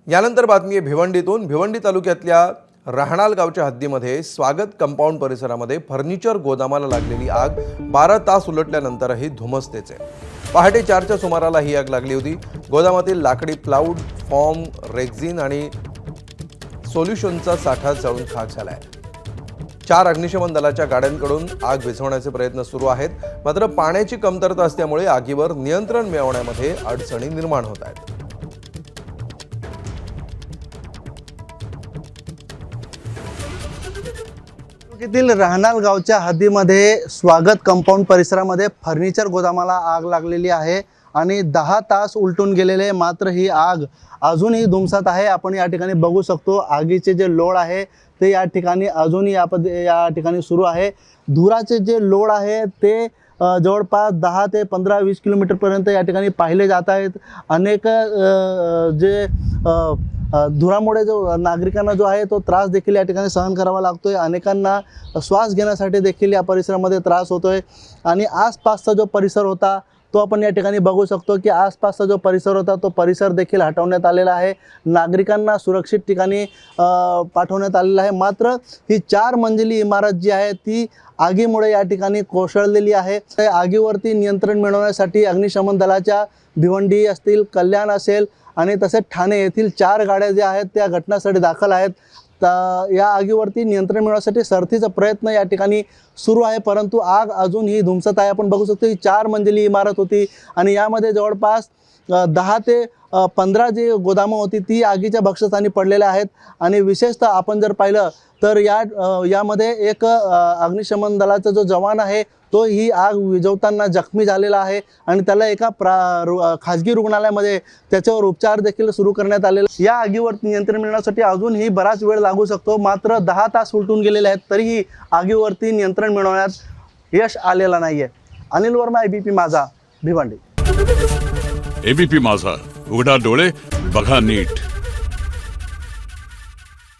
यानंतर बातमी आहे भिवंडीतून। भिवंडी तालुक्यातल्या राहणाल गावच्या हद्दीमध्ये स्वागत कंपाऊंड परिसरामध्ये फर्निचर गोदामाला लागलेली आग 12 तास उलटल्यानंतरही धुमसतेच आहे। पहाटे 4च्या सुमाराला ही आग लागली होती। गोदामातील लाकडी प्लाऊड, फॉर्म, रेक्झिन आणि सोल्युशनचा साठा जळून खाक झालाय। 4 अग्निशमन दलाच्या गाड्यांकडून आग विझवण्याचे प्रयत्न सुरू आहेत, मात्र पाण्याची कमतरता असल्यामुळे आगीवर नियंत्रण मिळवण्यामध्ये अडचणी निर्माण होत आहेत। तालुक्यातील राहणाल गावच्या हद्दीमध्ये स्वागत कंपाऊंड परिसरामध्ये फर्निचर गोदामाला आग लागलेली आहे आणि 10 तास उलटून गेलेले, मात्र ही आग अजूनही धुमसत आहे। आपण या ठिकाणी बघू शकतो आगीचे जे लोड आहे ते या ठिकाणी अजूनही या ठिकाणी सुरू आहे। धुराचे जे लोड आहे ते जवळपास 10 ते 15-20 किलोमीटरपर्यंत या ठिकाणी पाहिले जात आहेत। अनेक जे धुरामुळे जो नागरिकांना जो आहे तो त्रास देखील या ठिकाणी सहन करावा लागतोय। अनेकांना श्वास घेण्यासाठी देखील या परिसरामध्ये त्रास होतोय आणि आसपासचा जो परिसर होता तो आपण या ठिकाणी बघू शकतो की आसपासचा जो परिसर होता तो परिसर देखील हटवण्यात आलेला आहे। नागरिकांना सुरक्षित ठिकाणी पाठवण्यात आलेलं आहे। मात्र ही 4 मंजिली इमारत जी आहे ती आगीमुळे या ठिकाणी कोसळलेली आहे। त्या आगीवरती नियंत्रण मिळवण्यासाठी अग्निशमन दलाच्या भिवंडी असतील, कल्याण असेल आणि तसेच ठाणे येथील 4 गाड्या ज्या आहेत त्या घटनास्थळी दाखल आहेत। या आगीवरती नियंत्रण मिळवण्यासाठी सरतीचा प्रयत्न या ठिकाणी सुरू आहे, परंतु आग अजूनही धुमसत आहे। आपण बघू शकतो ही 4 मंजिली इमारत होती आणि यामध्ये जवळपास 10 ते 15 जी गोदामं होती ती आगीच्या भक्षस्थानी पडलेल्या आहेत। आणि विशेषतः आपण जर पाहिलं तर यामध्ये एक अग्निशमन दलाचा जो जवान आहे तो ही आग विझवताना जखमी झालेला आहे आणि त्याला एका खाजगी रुग्णालयामध्ये त्याच्यावर उपचार देखील सुरू करण्यात आलेले। या आगीवर नियंत्रण मिळवण्यासाठी अजूनही बराच वेळ लागू शकतो, मात्र 10 तास उलटून गेलेले आहेत तरीही आगीवरती नियंत्रण मिळवण्यात यश आलेलं नाहीये। अनिल वर्मा, एबीपी माझा, भिवंडी। एबीपी माझा, उघडा डोळे बघा नीट।